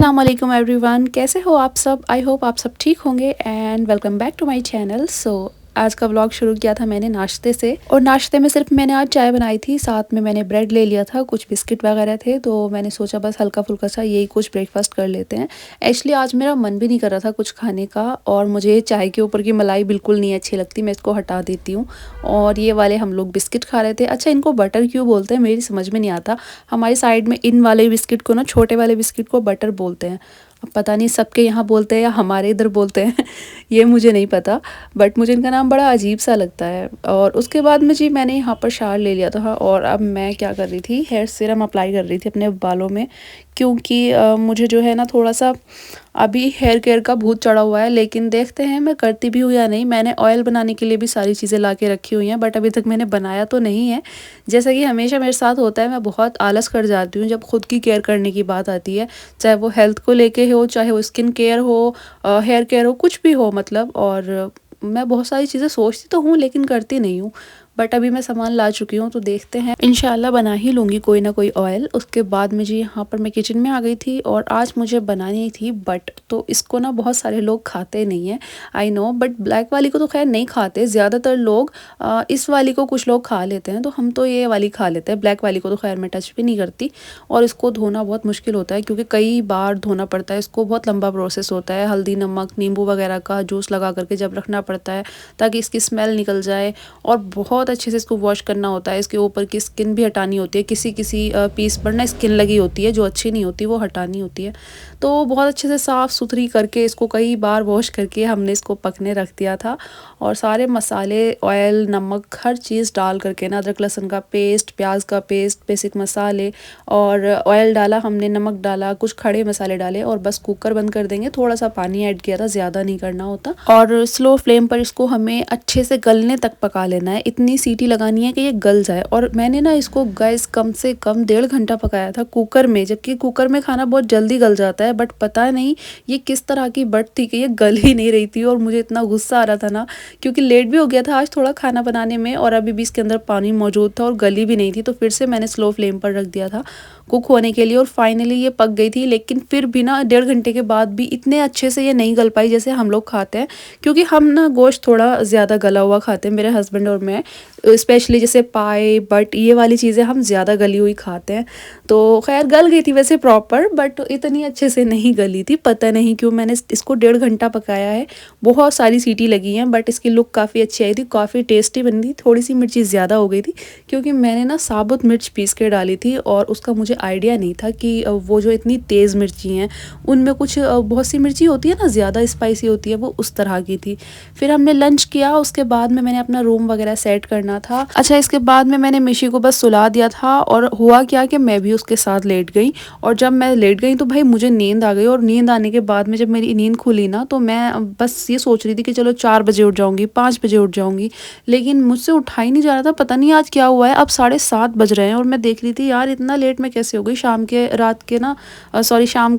अस्सलाम वालेकुम एवरीवन, कैसे हो आप सब। आई होप आप सब ठीक होंगे and welcome back to my channel. आज का व्लॉग शुरू किया था मैंने नाश्ते से, और नाश्ते में सिर्फ मैंने आज चाय बनाई थी, साथ में मैंने ब्रेड ले लिया था, कुछ बिस्किट वगैरह थे, तो मैंने सोचा बस हल्का फुल्का सा यही कुछ ब्रेकफास्ट कर लेते हैं। एक्चुअली आज मेरा मन भी नहीं कर रहा था कुछ खाने का, और मुझे चाय के ऊपर की मलाई बिल्कुल नहीं अच्छी लगती, मैं इसको हटा देती हूँ। और ये वाले हम लोग बिस्किट खा रहे थे। अच्छा, इनको बटर क्यों बोलते हैं मेरी समझ में नहीं आता। हमारी साइड में इन वाले बिस्किट को ना, छोटे वाले बिस्किट को बटर बोलते हैं। अब पता नहीं सबके यहाँ बोलते हैं या हमारे इधर बोलते हैं ये मुझे नहीं पता, बट मुझे इनका नाम बड़ा अजीब सा लगता है। और उसके बाद में जी मैंने यहाँ पर शावर ले लिया था, और अब मैं क्या कर रही थी, हेयर सीरम अप्लाई कर रही थी अपने बालों में, क्योंकि मुझे जो है ना थोड़ा सा अभी हेयर केयर का भूत चढ़ा हुआ है। लेकिन देखते हैं मैं करती भी हूँ या नहीं। मैंने ऑयल बनाने के लिए भी सारी चीज़ें ला के रखी हुई हैं, बट अभी तक मैंने बनाया तो नहीं है। जैसा कि हमेशा मेरे साथ होता है, मैं बहुत आलस कर जाती हूँ जब खुद की केयर करने की बात आती है, चाहे वो हेल्थ को लेके हो, चाहे वो स्किन केयर हो, हेयर केयर हो, कुछ भी हो मतलब। और मैं बहुत सारी चीज़ें सोचती तो हूँ लेकिन करती नहीं हूँ। बट अभी मैं सामान ला चुकी हूँ, तो देखते हैं, इंशाल्लाह बना ही लूँगी कोई ना कोई ऑयल। उसके बाद में जी यहाँ पर मैं किचन में आ गई थी, और आज मुझे बनानी थी बट, तो इसको ना बहुत सारे लोग खाते नहीं हैं, आई नो, बट ब्लैक वाली को तो खैर नहीं खाते ज़्यादातर लोग। इस वाली को कुछ लोग खा लेते हैं, तो हम तो ये वाली खा लेते हैं। ब्लैक वाली को तो खैर मैं टच भी नहीं करती। और इसको धोना बहुत मुश्किल होता है, क्योंकि कई बार धोना पड़ता है इसको, बहुत लंबा प्रोसेस होता है। हल्दी, नमक, नींबू वगैरह का जूस लगा करके जब रखना पड़ता है ताकि इसकी स्मेल निकल जाए, और बहुत अच्छे से इसको वॉश करना होता है। इसके ऊपर की स्किन भी हटानी होती है, किसी किसी पीस पर ना स्किन लगी होती है जो अच्छी नहीं होती, वो हटानी होती है। तो बहुत अच्छे से साफ़ सुथरी करके इसको कई बार वॉश करके हमने इसको पकने रख दिया था। और सारे मसाले, ऑयल, नमक, हर चीज़ डाल करके ना, अदरक लहसुन का पेस्ट, प्याज का पेस्ट, बेसिक मसाले, और ऑयल डाला हमने, नमक डाला, कुछ खड़े मसाले डाले, और बस कुकर बंद कर देंगे। थोड़ा सा पानी ऐड किया था, ज़्यादा नहीं करना होता। और स्लो फ्लेम पर इसको हमें अच्छे से गलने तक पका लेना है। इतनी सीटी लगानी है कि ये गल जाए। और मैंने ना इसको गैस कम से कम 1.5 घंटा पकाया था कुकर में, जबकि कुकर में खाना बहुत जल्दी गल जाता है। बट पता नहीं ये किस तरह की बट थी कि ये गल ही नहीं रही थी, और मुझे इतना गुस्सा आ रहा था ना, क्योंकि लेट भी हो गया था आज थोड़ा खाना बनाने में, और अभी भी इसके अंदर पानी मौजूद था और गली भी नहीं थी। तो फिर से मैंने स्लो फ्लेम पर रख दिया था कुक होने के लिए, और फाइनली ये पक गई थी। लेकिन फिर भी ना 1.5 घंटे के बाद भी इतने अच्छे से ये नहीं गल पाई जैसे हम लोग खाते हैं, क्योंकि हम ना गोश्त थोड़ा ज़्यादा गला हुआ खाते हैं, मेरे हस्बैंड और मैं स्पेशली। जैसे पाए, बट ये वाली चीज़ें हम ज़्यादा गली हुई खाते हैं। तो खैर गल गई थी वैसे प्रॉपर, बट इतनी अच्छे से नहीं गली थी। पता नहीं क्यों मैंने इसको 1.5 घंटा पकाया है। बहुत सारी सीटी लगी हैं, बट इसकी लुक काफ़ी अच्छी आई थी, काफ़ी टेस्टी बनी थी। थोड़ी सी मिर्ची ज़्यादा हो गई थी, क्योंकि मैंने ना साबुत मिर्च पीस के डाली थी, और उसका मुझे आइडिया नहीं था कि वो जो इतनी तेज़ मिर्ची हैं उनमें कुछ बहुत सी मिर्ची होती है ना, ज़्यादा स्पाइसी होती है, वो उस तरह की थी। फिर हमने लंच किया, उसके बाद में मैंने अपना रूम वगैरह सेट करना था। अच्छा, इसके बाद में मैंने मिशी को बस सुला दिया था, और हुआ क्या कि मैं भी उसके साथ लेट गई। और जब मैं लेट गई तो भाई मुझे नींद आ गई, और नींद आने के बाद में जब मेरी नींद खुली ना, तो मैं बस ये सोच रही थी कि चलो 4 बजे उठ जाऊँगी, 5 बजे उठ जाऊँगी, लेकिन मुझसे उठा ही नहीं जा रहा था। पता नहीं आज क्या हुआ है। अब 7:30 बज रहे हैं, और मैं देख रही थी यार इतना लेट मैं कैसे हो गई। शाम के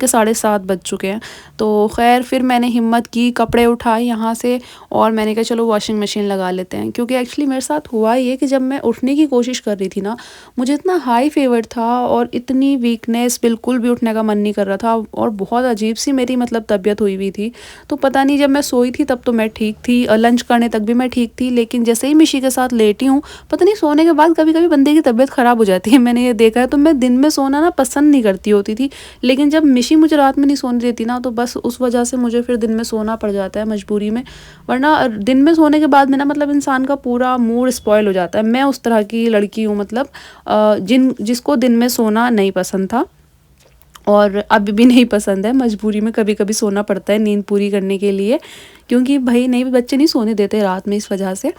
7:30 बज चुके हैं। तो खैर फिर मैंने हिम्मत की, कपड़े उठाए यहाँ से, और मैंने कहा चलो वॉशिंग मशीन लगा लेते हैं। क्योंकि एक्चुअली मेरे साथ हुआ ये कि जब मैं उठने की कोशिश कर रही थी ना, मुझे इतना हाई फीवर था और इतनी वीकनेस, बिल्कुल भी उठने का मन नहीं कर रहा था, और बहुत अजीब सी मेरी मतलब तबीयत हुई हुई थी। तो पता नहीं, जब मैं सोई थी तब तो मैं ठीक थी, लंच करने तक भी मैं ठीक थी, लेकिन जैसे ही मिशी के साथ लेटी हूँ, पता नहीं सोने के बाद कभी कभी बंदे की तबीयत ख़राब हो जाती है, मैंने ये देखा है। तो मैं दिन में सोना ना पसंद नहीं करती होती थी, लेकिन जब मिशी मुझे रात में नहीं सोने देती ना, तो बस उस वजह से मुझे फिर दिन में सोना पड़ जाता है मजबूरी में। वरना दिन में सोने के बाद में ना मतलब इंसान का पूरा मूड स्पॉइल हो जाता है। मैं उस तरह की लड़की हूँ, मतलब जिसको दिन में सोना नहीं पसंद था, और अभी भी नहीं पसंद है। मजबूरी में कभी कभी सोना पड़ता है नींद पूरी करने के लिए, क्योंकि भाई नहीं, बच्चे नहीं सोने देते रात में, इस वजह से।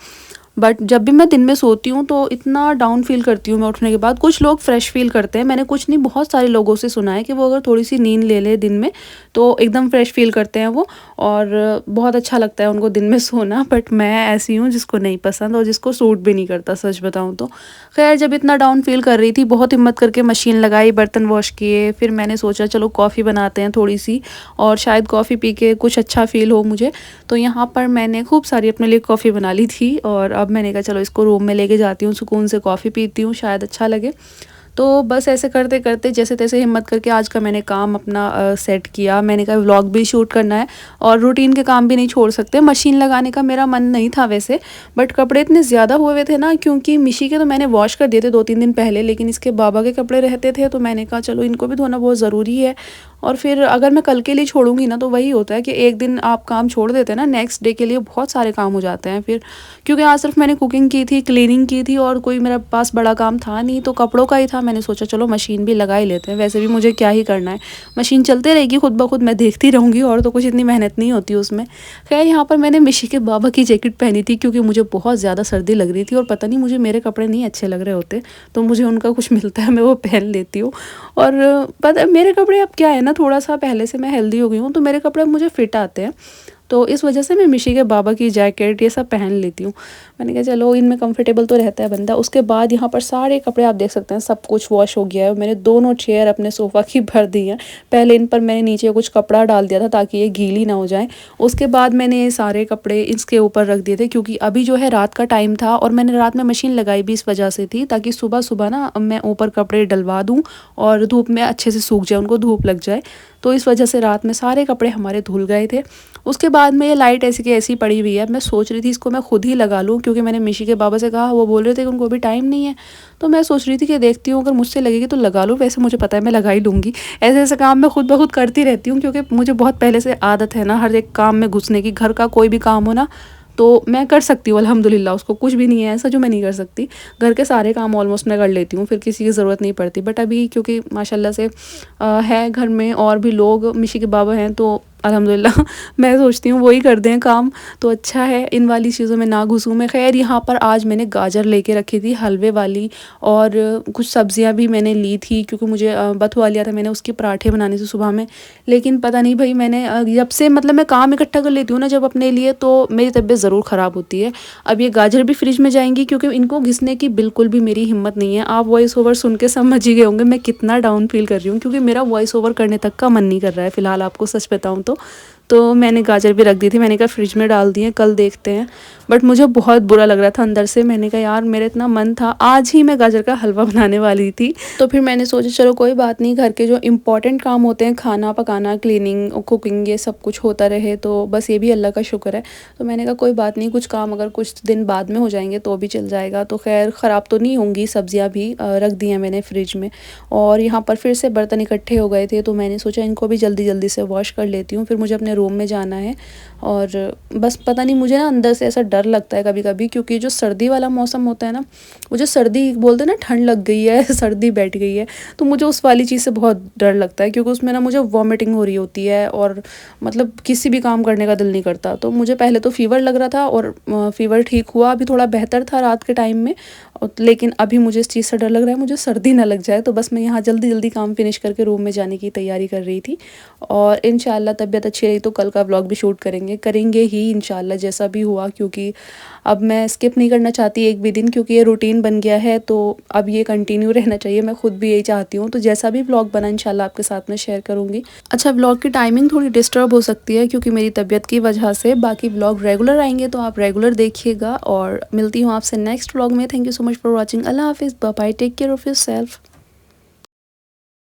बट जब भी मैं दिन में सोती हूँ तो इतना डाउन फील करती हूँ मैं उठने के बाद। कुछ लोग फ्रेश फील करते हैं, मैंने कुछ नहीं, बहुत सारे लोगों से सुना है कि वो अगर थोड़ी सी नींद ले ले दिन में तो एकदम फ्रेश फील करते हैं वो, और बहुत अच्छा लगता है उनको दिन में सोना। बट मैं ऐसी हूँ जिसको नहीं पसंद, और जिसको सूट भी नहीं करता, सच बताऊँ तो। खैर जब इतना डाउन फील कर रही थी, बहुत हिम्मत करके मशीन लगाई, बर्तन वॉश किए, फिर मैंने सोचा चलो कॉफ़ी बनाते हैं थोड़ी सी, और शायद कॉफ़ी पी के कुछ अच्छा फील हो मुझे। तो यहाँ पर मैंने खूब सारी अपने लिए कॉफ़ी बना ली थी, और अब मैंने कहा चलो इसको रूम में लेके जाती हूँ, सुकून से कॉफ़ी पीती हूँ, शायद अच्छा लगे। तो बस ऐसे करते करते जैसे तैसे हिम्मत करके आज का मैंने काम अपना सेट किया। मैंने कहा व्लॉग भी शूट करना है और रूटीन के काम भी नहीं छोड़ सकते। मशीन लगाने का मेरा मन नहीं था वैसे, बट कपड़े इतने ज़्यादा हुए हुए थे ना, क्योंकि मिशी के तो मैंने वॉश कर दिए थे 2-3 दिन पहले, लेकिन इसके बाबा के कपड़े रहते थे तो मैंने कहा चलो इनको भी धोना बहुत ज़रूरी है। और फिर अगर मैं कल के लिए छोड़ूंगी ना तो वही होता है कि एक दिन आप काम छोड़ देते हैं ना, नेक्स्ट डे के लिए बहुत सारे काम हो जाते हैं फिर। क्योंकि आज सिर्फ मैंने कुकिंग की थी, क्लीनिंग की थी और कोई मेरे पास बड़ा काम था नहीं, तो कपड़ों का ही था। मैंने सोचा चलो मशीन भी लगा ही लेते हैं, वैसे भी मुझे क्या ही करना है, मशीन चलते रहेगी खुद ब खुद, मैं देखती रहूँगी और तो कुछ इतनी मेहनत नहीं होती उसमें। खैर यहाँ पर मैंने मिशी के बाबा की जैकेट पहनी थी क्योंकि मुझे बहुत ज़्यादा सर्दी लग रही थी और पता नहीं मुझे मेरे कपड़े नहीं अच्छे लग रहे होते, तो मुझे उनका कुछ मिलता है मैं वो पहन लेती हूँ। और पता मेरे कपड़े अब क्या है ना, थोड़ा सा पहले से मैं हेल्दी हो गई हूँ तो मेरे कपड़े अब मुझे फिट आते हैं, तो इस वजह से मैं मिशी के बाबा की जैकेट ये सब पहन लेती हूँ। मैंने कहा चलो इनमें कंफर्टेबल तो रहता है बंदा। उसके बाद यहाँ पर सारे कपड़े आप देख सकते हैं, सब कुछ वॉश हो गया है। मैंने दोनों चेयर अपने सोफ़ा की भर दी हैं। पहले इन पर मैंने नीचे कुछ कपड़ा डाल दिया था ताकि ये गीली ना हो जाए। उसके बाद मैंने ये सारे कपड़े इसके ऊपर रख दिए थे क्योंकि अभी जो है रात का टाइम था और मैंने रात में मशीन लगाई भी इस वजह से थी ताकि सुबह सुबह ना मैं ऊपर कपड़े डलवा दूँ और धूप में अच्छे से सूख जाए, उनको धूप लग जाए। तो इस वजह से रात में सारे कपड़े हमारे धुल गए थे। उसके बाद में ये लाइट ऐसी की ऐसी पड़ी हुई है, मैं सोच रही थी इसको मैं खुद ही लगा लूँ क्योंकि मैंने मिशी के बाबा से कहा, वो बोल रहे थे कि उनको भी टाइम नहीं है। तो मैं सोच रही थी कि देखती हूँ अगर मुझसे लगेगी तो लगा लूँ, वैसे मुझे पता है मैं लगा ही लूँगी। ऐसे ऐसे काम मैं खुद ब खुद करती रहती हूँ क्योंकि मुझे बहुत पहले से आदत है ना हर एक काम में घुसने की। घर का कोई भी काम हो ना तो मैं कर सकती हूँ अल्हम्दुलिल्लाह, उसको कुछ भी नहीं है ऐसा जो मैं नहीं कर सकती। घर के सारे काम ऑलमोस्ट मैं कर लेती हूँ, फिर किसी की ज़रूरत नहीं पड़ती। बट अभी क्योंकि माशाल्लाह से है घर में और भी लोग, मिशी के बाबा हैं, तो अल्हम्दुलिल्लाह मैं सोचती हूँ वही कर दें काम, तो अच्छा है इन वाली चीज़ों में ना घुसूँ मैं। खैर यहाँ पर आज मैंने गाजर लेके रखी थी हलवे वाली और कुछ सब्जियाँ भी मैंने ली थी क्योंकि मुझे बथुआ लिया था मैंने, उसके पराठे बनाने थे सुबह में। लेकिन पता नहीं भाई मैंने जब से मतलब मैं काम इकट्ठा कर लेती हूँ ना जब अपने लिए, तो मेरी तबीयत ज़रूर ख़राब होती है। अब ये गाजर भी फ्रिज में जाएंगी क्योंकि इनको घिसने की बिल्कुल भी मेरी हिम्मत नहीं है। आप वॉइस ओवर सुन के समझ ही गए होंगे मैं कितना डाउन फील कर रही हूँ क्योंकि मेरा वॉइस ओवर करने तक का मन नहीं कर रहा है फ़िलहाल, आपको सच बताऊँ तो मैंने गाजर भी रख दी थी, मैंने कहा फ्रिज में डाल दिए कल देखते हैं। बट मुझे बहुत बुरा लग रहा था अंदर से, मैंने कहा यार मेरा इतना मन था, आज ही मैं गाजर का हलवा बनाने वाली थी। तो फिर मैंने सोचा चलो कोई बात नहीं, घर के जो इम्पोर्टेंट काम होते हैं, खाना पकाना, क्लीनिंग, कुकिंग, ये सब कुछ होता रहे तो बस ये भी अल्लाह का शुक्र है। तो मैंने कहा कोई बात नहीं, कुछ काम अगर कुछ दिन बाद में हो जाएंगे तो भी चल जाएगा। तो खैर ख़राब तो नहीं होंगी, सब्जियाँ भी रख दी हैं मैंने फ्रिज में। और यहाँ पर फिर से बर्तन इकट्ठे हो गए थे तो मैंने सोचा इनको भी जल्दी जल्दी से वॉश कर लेती हूँ, फिर मुझे अपने रूम में जाना है। और बस पता नहीं मुझे ना अंदर से ऐसा डर लगता है कभी कभी, क्योंकि जो सर्दी वाला मौसम होता है ना, वो जो सर्दी बोलते हैं ना ठंड लग गई है सर्दी बैठ गई है, तो मुझे उस वाली चीज़ से बहुत डर लगता है क्योंकि उसमें ना मुझे वॉमिटिंग हो रही होती है और मतलब किसी भी काम करने का दिल नहीं करता। तो मुझे पहले तो फ़ीवर लग रहा था और फ़ीवर ठीक हुआ, अभी थोड़ा बेहतर था रात के टाइम में, लेकिन अभी मुझे इस चीज़ से डर लग रहा है मुझे सर्दी ना लग जाए। तो बस मैं यहाँ जल्दी जल्दी काम फिनिश करके रूम में जाने की तैयारी कर रही थी और इंशाल्लाह तबीयत अच्छी रही तो कल का व्लॉग भी शूट करेंगे ही इंशाल्लाह जैसा भी हुआ, क्योंकि अब मैं स्किप नहीं करना चाहती एक भी दिन, क्योंकि ये रूटीन बन गया है तो अब ये कंटिन्यू रहना चाहिए, मैं खुद भी यही चाहती हूँ। तो जैसा भी व्लॉग बना इंशाल्लाह आपके साथ में शेयर करूँगी। अच्छा, व्लॉग की टाइमिंग थोड़ी डिस्टर्ब हो सकती है क्योंकि मेरी तबीयत की वजह से, बाकी व्लॉग रेगुलर आएंगे तो आप रेगुलर देखिएगा और मिलती हूँ आपसे नेक्स्ट व्लॉग में। Thank you so much for watching. अल्लाह हाफिज़, bye bye, take care of yourself.